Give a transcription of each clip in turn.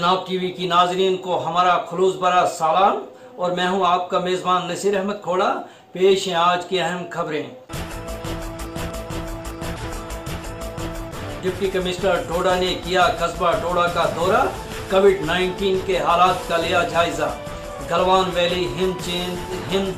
जनाब टीवी की नाजरीन को हमारा खुलूस भरा सलाम और मैं हूं आपका मेजबान नसीर अहमद खोड़ा। पेश हैं आज की अहम खबरें। डिप्टी कमिश्नर डोडा ने किया कस्बा डोडा का दौरा, कोविड-19 के हालात का लिया जायजा। गलवान वैली हिंद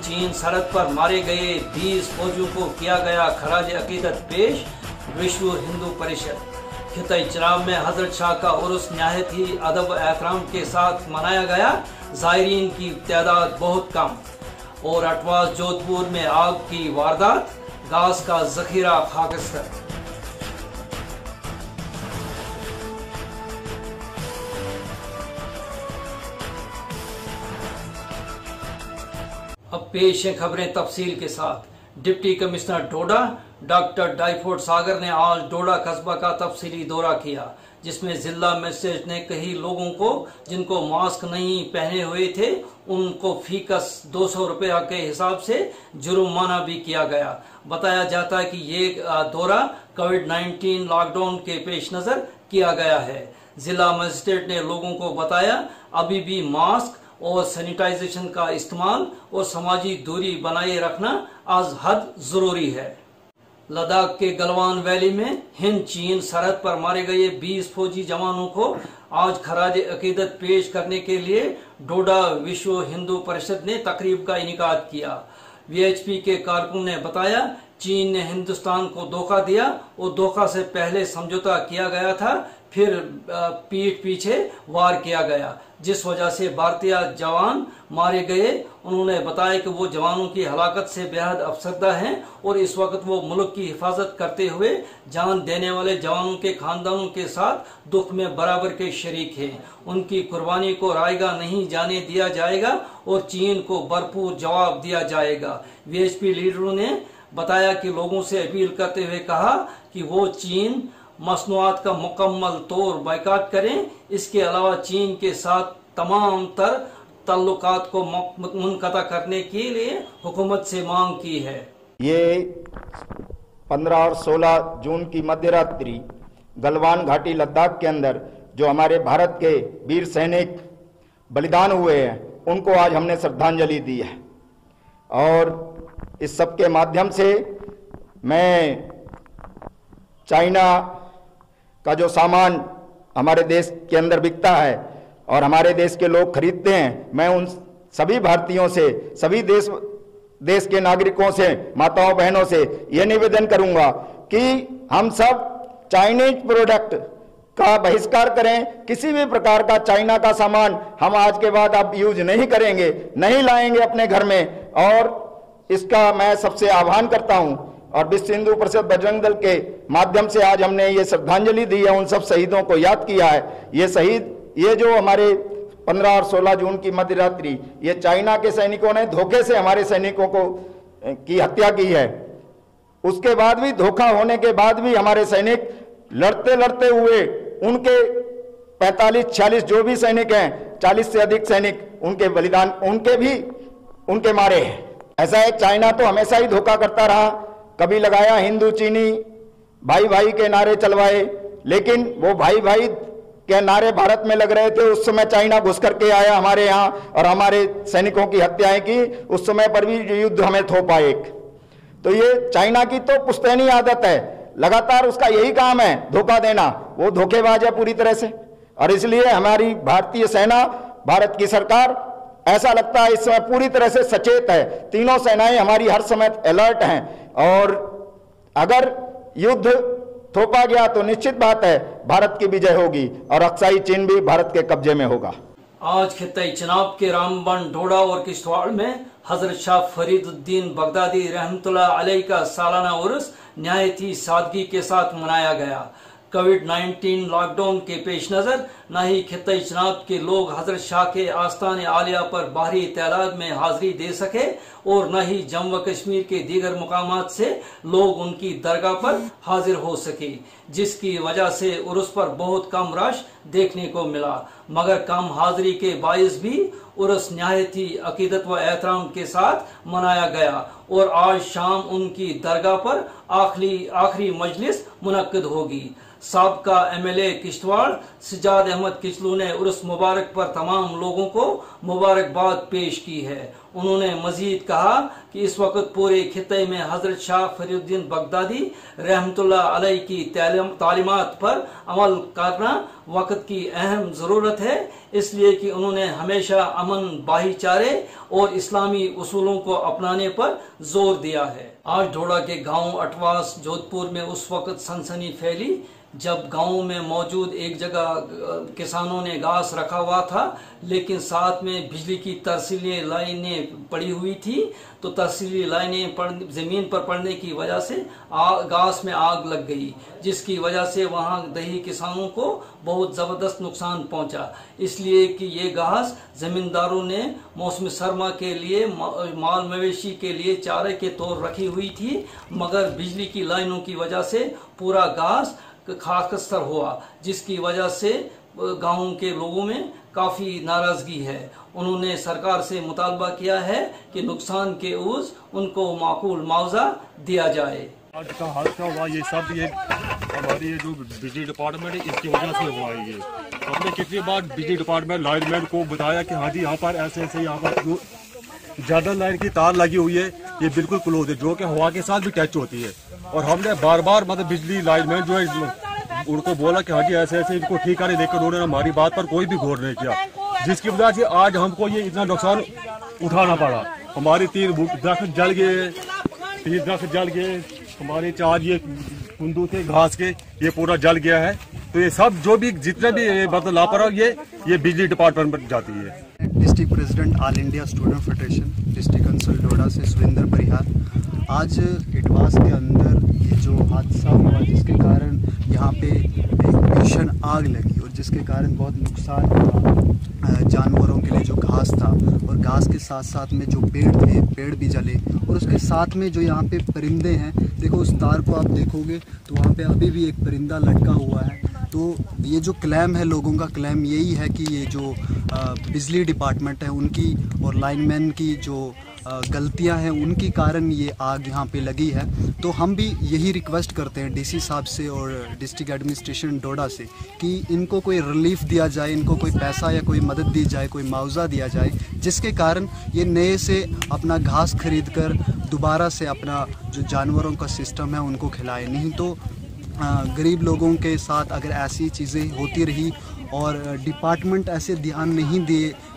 चीन सरहद पर मारे गए 20 फौजियों को किया गया खराज अकीदत पेश। विश्व हिंदू परिषद खिताई चनाब में हजरत शाह का उर्स नहायत ही अदब एहतराम के साथ मनाया गया। ज़ायरीन की तादाद बहुत कम। और अटवास जोधपुर में आग की वारदात, गैस का जखीरा खाकस्तर। अब पेश है खबरें तफसील के साथ। डिप्टी कमिश्नर डोडा डॉक्टर डाइफोड सागर ने आज डोडा कस्बा का तफसीली दौरा किया, जिसमें जिला मजिस्ट्रेट ने कई लोगों को जिनको मास्क नहीं पहने हुए थे उनको फीकस 200 रुपये के हिसाब से जुर्माना भी किया गया। बताया जाता है कि ये दौरा कोविड-19 लॉकडाउन के पेश नजर किया गया है। जिला मजिस्ट्रेट ने लोगों को बताया अभी भी मास्क और सैनिटाइजेशन का इस्तेमाल और समाजी दूरी बनाए रखना आज हद जरूरी है। लद्दाख के गलवान वैली में हिंद चीन सरहद पर मारे गए 20 फौजी जवानों को आज खराज अकीदत पेश करने के लिए डोडा विश्व हिंदू परिषद ने तकरीब का इनेकाद किया। वीएचपी के कारकुन ने बताया चीन ने हिंदुस्तान को धोखा दिया और धोखा से पहले समझौता किया गया था, फिर पीठ पीछे वार किया गया, जिस वजह से भारतीय जवान मारे गए। उन्होंने बताया कि वो जवानों की हलाकत से बेहद अफसरदा हैं और इस वक्त वो मुल्क की हिफाजत करते हुए जान देने वाले जवानों के खानदानों के साथ दुख में बराबर के शरीक हैं। उनकी कुर्बानी को रायगा नहीं जाने दिया जाएगा और चीन को भरपूर जवाब दिया जाएगा। वीएचपी लीडरों ने बताया कि लोगों से अपील करते हुए कहा कि वो चीन मसनूआत का मुकम्मल तौर बायकाट करें। इसके अलावा चीन के साथ तमाम तर ताल्लुकात को मुनक़ता करने के लिए हुकूमत से मांग की है। ये 15 और 16 जून की मध्यरात्रि गलवान घाटी लद्दाख के अंदर जो हमारे भारत के वीर सैनिक बलिदान हुए हैं उनको आज हमने श्रद्धांजलि दी है। और इस सब के माध्यम से मैं चाइना का जो सामान हमारे देश के अंदर बिकता है और हमारे देश के लोग खरीदते हैं, मैं उन सभी भारतीयों से, सभी देश के नागरिकों से, माताओं बहनों से यह निवेदन करूंगा कि हम सब चाइनीज प्रोडक्ट का बहिष्कार करें। किसी भी प्रकार का चाइना का सामान हम आज के बाद अब यूज नहीं करेंगे, नहीं लाएंगे अपने घर में। और इसका मैं सबसे आह्वान करता हूं और विश्व हिंदू परिषद बजरंग दल के माध्यम से आज हमने ये श्रद्धांजलि दी है, उन सब शहीदों को याद किया है। ये शहीद, ये जो हमारे 15 और 16 जून की मध्यरात्रि ये चाइना के सैनिकों ने धोखे से हमारे सैनिकों को की हत्या की है। उसके बाद भी, धोखा होने के बाद भी हमारे सैनिक लड़ते लड़ते हुए उनके 45-46 जो भी सैनिक हैं, 40 से अधिक सैनिक उनके बलिदान, उनके मारे हैं। ऐसा है, चाइना तो हमेशा ही धोखा करता रहा। कभी लगाया हिंदू चीनी भाई भाई के नारे चलवाए, लेकिन वो भाई भाई के नारे भारत में लग रहे थे उस समय चाइना घुस करके आया हमारे यहाँ और हमारे सैनिकों की हत्याएं की। उस समय पर भी युद्ध हमें थोपा एक। तो ये चाइना की तो पुश्तैनी आदत है, लगातार उसका यही काम है धोखा देना। वो धोखेबाज है पूरी तरह से। और इसलिए हमारी भारतीय सेना, भारत की सरकार, ऐसा लगता है इस समय पूरी तरह से सचेत है। तीनों सेनाएं हमारी हर समय अलर्ट हैं और अगर युद्ध थोपा गया तो निश्चित बात है भारत की विजय होगी और अक्साई चीन भी भारत के कब्जे में होगा। आज खिताई चनाब के रामबन, डोडा और किश्तवाड़ में हजरत शाह फरीदुद्दीन बगदादी रहमतुल्लाह अलैह का सालाना उर्स नहायत ही सादगी के साथ मनाया गया। कोविड-19 लॉकडाउन के पेश नजर न ही खिताई चनाब के लोग हजरत शाह के आस्तान आलिया पर भारी तादाद में हाजिरी दे सके और न ही जम्मू कश्मीर के दीगर मुकामात से लोग उनकी दरगाह पर हाजिर हो सके, जिसकी वजह से उर्स पर बहुत कम रश देखने को मिला। मगर कम हाजिरी के बायस भी उर्स नहायत ही अकीदत व एहतराम के साथ मनाया गया और आज शाम उनकी दरगाह पर आखिरी मजलिस मुनक्किद होगी। साबका MLA किश्तवाड़ सिजाद अहमद किचलू ने उर्स मुबारक पर तमाम लोगों को मुबारकबाद पेश की है। उन्होंने मजीद कहा कि इस वक्त पूरे खित्ते में हजरत शाह फरीउद्दीन बगदादी रहमतुल्लाह अलैह की तालीमात पर अमल करना वक्त की अहम जरूरत है, इसलिए कि उन्होंने हमेशा अमन, भाईचारे और इस्लामी उसूलों को अपनाने पर जोर दिया है। आज ढोड़ा के गांव अटवास जोधपुर में उस वक्त सनसनी फैली जब गांव में मौजूद एक जगह किसानों ने घास रखा हुआ था, लेकिन साथ में बिजली की तरसीली लाइनें पड़ी हुई थी। तो तरसीली लाइनें जमीन पर पड़ने की वजह से घास में आग लग गई, जिसकी वजह से वहां दही किसानों को बहुत जबरदस्त नुकसान पहुंचा। इसलिए कि ये घास जमींदारों ने मौसम सरमा के लिए माल मवेशी के लिए चारे के तौर रखी हुई थी, मगर बिजली की लाइनों की वजह से पूरा घास खाकस्तर हुआ, जिसकी वजह से गांव के लोगों में काफी नाराजगी है। उन्होंने सरकार से मुतालबा किया है कि नुकसान के उस उनको माकूल मुआवजा दिया जाए। आज का हादसा हुआ ये सब ये हमारी ये जो बिजली डिपार्टमेंट है इसकी वजह से हुआ है। ये हमने कितनी बार बिजली डिपार्टमेंट लाइनमैन को बताया कि हाँ जी यहाँ पर ऐसे ऐसे यहाँ पर जो ज्यादा लाइन की तार लगी हुई है ये बिल्कुल क्लोज है, जो कि हवा के साथ भी टच होती है। और हमने बार बार मतलब बिजली लाइनमैन जो है उनको बोला कि हाँ जी ऐसे ऐसे इनको ठीक करे, लेकिन उन्होंने हमारी बात पर कोई भी गौर नहीं किया, जिसकी वजह से आज हमको ये इतना नुकसान उठाना पड़ा। हमारे 3 दरख्त जल गए, 3 दरख्त जल गए, हमारे 4 ये कुंदू थे घास के, ये पूरा जल गया है। तो ये सब जो भी जितने भी मतलब लापरवाही ये बिजली डिपार्टमेंट पर जाती है। District president all India student federation district council Doda से सुरेंद्र परिहार। आज इटवास के अंदर ये जो हादसा हुआ जिसके कारण यहाँ पे एक भीषण आग लगी और जिसके कारण बहुत नुकसान हुआ जानवरों के लिए जो घास था, और घास के साथ साथ में जो पेड़ थे पेड़ भी जले, और उसके साथ में जो यहाँ पे परिंदे हैं, देखो उस तार को आप देखोगे तो वहाँ पे अभी भी एक परिंदा लटका हुआ है। तो ये जो क्लेम है, लोगों का क्लेम यही है कि ये जो बिजली डिपार्टमेंट है उनकी और लाइनमैन की जो गलतियां हैं उनकी कारण ये आग यहाँ पे लगी है। तो हम भी यही रिक्वेस्ट करते हैं DC साहब से और डिस्ट्रिक्ट एडमिनिस्ट्रेशन डोडा से कि इनको कोई रिलीफ दिया जाए, इनको कोई पैसा या कोई मदद दी जाए, कोई मुआवजा दिया जाए, जिसके कारण ये नए से अपना घास खरीद कर दोबारा से अपना जो जानवरों का सिस्टम है उनको खिलाए। नहीं तो गरीब लोगों के साथ अगर ऐसी चीज़ें होती रही और डिपार्टमेंट ऐसे ध्यान नहीं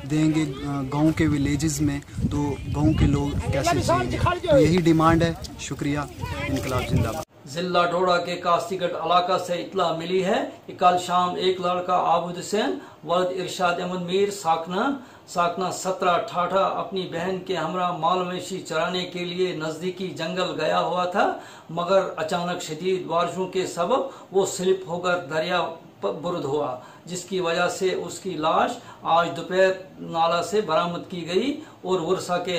देंगे गांव के विलेजेस में, तो गांव के लोग कैसे जिएंगे। तो यही डिमांड है। शुक्रिया। इनकलाब जिंदाबाद। जिला डोडा के कास्तीगढ़ इलाका से इतला मिली है कि कल शाम एक लड़का आबिद हुसैन वल्द इरशाद अहमद मीर साकना 17 ठाठा अपनी बहन के हमरा माल मवेशी चराने के लिए नजदीकी जंगल गया हुआ था, मगर अचानक शदीद बारिशों के सबब वो स्लिप होकर दरिया बुर्द हुआ, जिसकी वजह से उसकी लाश आज दोपहर नाला से बरामद की गई और वर्षा के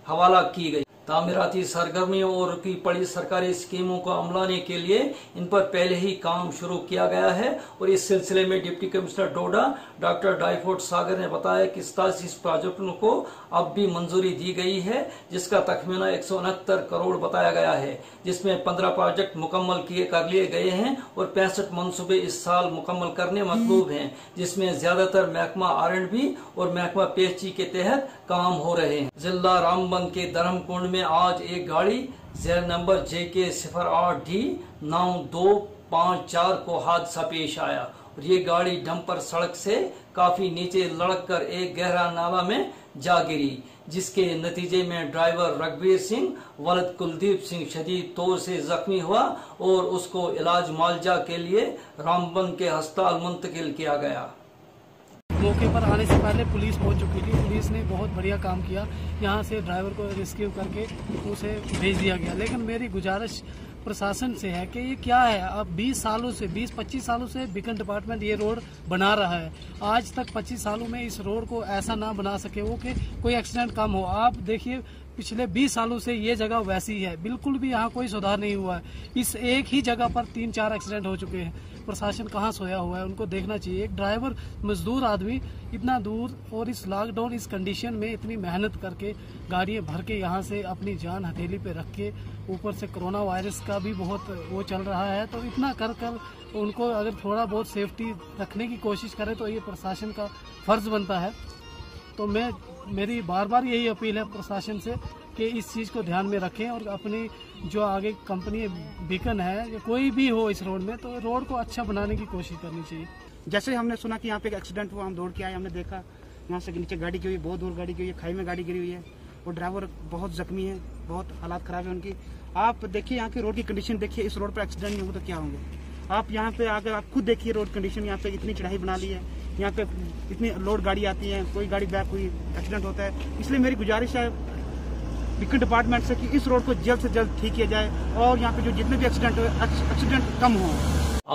हवाला की गई। तामीराती सरगर्मियों और की पड़ी सरकारी स्कीमों को अमलाने के लिए इन पर पहले ही काम शुरू किया गया है और इस सिलसिले में डिप्टी कमिश्नर डोडा डॉक्टर डाइफोड सागर ने बताया कि 87 प्रोजेक्टों को अब भी मंजूरी दी गई है, जिसका तखमीना 169 करोड़ बताया गया है, जिसमें 15 प्रोजेक्ट मुकम्मल कर लिए गए हैं और 65 मनसूबे इस साल मुकम्मल करने मतलूब हैं, जिसमें ज्यादातर महकमा R&B और महकमा PHE के तहत काम हो रहे हैं। जिला रामबन के धर्मकुंड में आज एक गाड़ी जेर नंबर JK 08D 9254 को हादसा पेश आया और ये गाड़ी डंपर सड़क से काफी नीचे लड़क कर एक गहरा नाला में जा गिरी, जिसके नतीजे में ड्राइवर रघुवीर सिंह वलद कुलदीप सिंह शदीद तौर से जख्मी हुआ और उसको इलाज मुआवजा के लिए रामबन के अस्पताल मुंतकिल किया गया। मौके पर आने से पहले पुलिस पहुंच चुकी थी। पुलिस ने बहुत बढ़िया काम किया, यहाँ से ड्राइवर को रेस्क्यू करके उसे भेज दिया गया। लेकिन मेरी गुजारिश प्रशासन से है कि ये क्या है, अब 20-25 सालों से बीकन डिपार्टमेंट ये रोड बना रहा है, आज तक 25 सालों में इस रोड को ऐसा ना बना सके वो कि कोई एक्सीडेंट कम हो। आप देखिए पिछले 20 सालों से ये जगह वैसी है, बिल्कुल भी यहाँ कोई सुधार नहीं हुआ है। इस एक ही जगह पर 3-4 एक्सीडेंट हो चुके हैं। प्रशासन कहाँ सोया हुआ है, उनको देखना चाहिए। एक ड्राइवर मजदूर आदमी इतना दूर और इस लॉकडाउन इस कंडीशन में इतनी मेहनत करके गाड़ियाँ भर के यहाँ से अपनी जान हथेली पे रख के, ऊपर से कोरोना वायरस का भी बहुत वो चल रहा है, तो इतना कर उनको अगर थोड़ा बहुत सेफ्टी रखने की कोशिश करें तो ये प्रशासन का फर्ज बनता है। तो मेरी बार बार यही अपील है प्रशासन से कि इस चीज़ को ध्यान में रखें और अपनी जो आगे कंपनी बीकन है या कोई भी हो इस रोड में, तो रोड को अच्छा बनाने की कोशिश करनी चाहिए। जैसे हमने सुना कि यहाँ पे एक एक्सीडेंट हुआ, हम दौड़ के आए, हमने देखा यहाँ से नीचे गाड़ी गिरी हुई, बहुत दूर गाड़ी गिरी हुई है, खाई में गाड़ी गिरी हुई है और ड्राइवर बहुत जख्मी है, बहुत हालात ख़राब है उनकी। आप देखिए यहाँ की रोड की कंडीशन देखिए, इस रोड पर एक्सीडेंट नहीं होगा तो क्या होंगे। आप यहाँ पे अगर आप खुद देखिए रोड कंडीशन, यहाँ पे इतनी चढ़ाई बना ली है, यहाँ पे इतनी लोड गाड़ी आती है, कोई गाड़ी बैक हुई एक्सीडेंट होता है। इसलिए मेरी गुजारिश है बीकन डिपार्टमेंट से कि इस रोड को जल्द से जल्द ठीक किया जाए और यहाँ पे जो जितने भी एक्सीडेंट हुए एक्सीडेंट कम हो।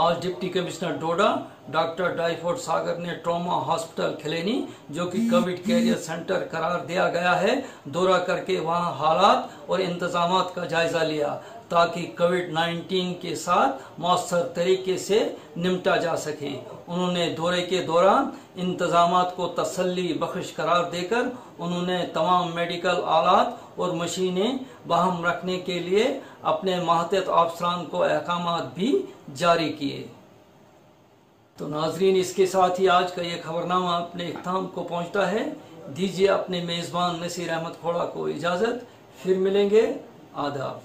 आज डिप्टी कमिश्नर डोडा डॉक्टर डाइफोड सागर ने ट्रॉमा हॉस्पिटल खिलेनी, जो कि कोविड कैरियर सेंटर करार दिया गया है, दौरा करके वहां हालात और इंतजामात का जायजा लिया ताकि कोविड-19 के साथ मौसर तरीके से निपटा जा सके। उन्होंने दौरे के दौरान इंतजामात को तसल्ली बख्श करार देकर उन्होंने तमाम मेडिकल आलात और मशीनें बहम रखने के लिए अपने माहतत अफसरान को अहकामात भी जारी किए। तो नाजरीन, इसके साथ ही आज का ये खबरनामा अपने इख्ताम को पहुंचता है। दीजिए अपने मेजबान नसीर अहमद खोड़ा को इजाजत, फिर मिलेंगे। आदाब।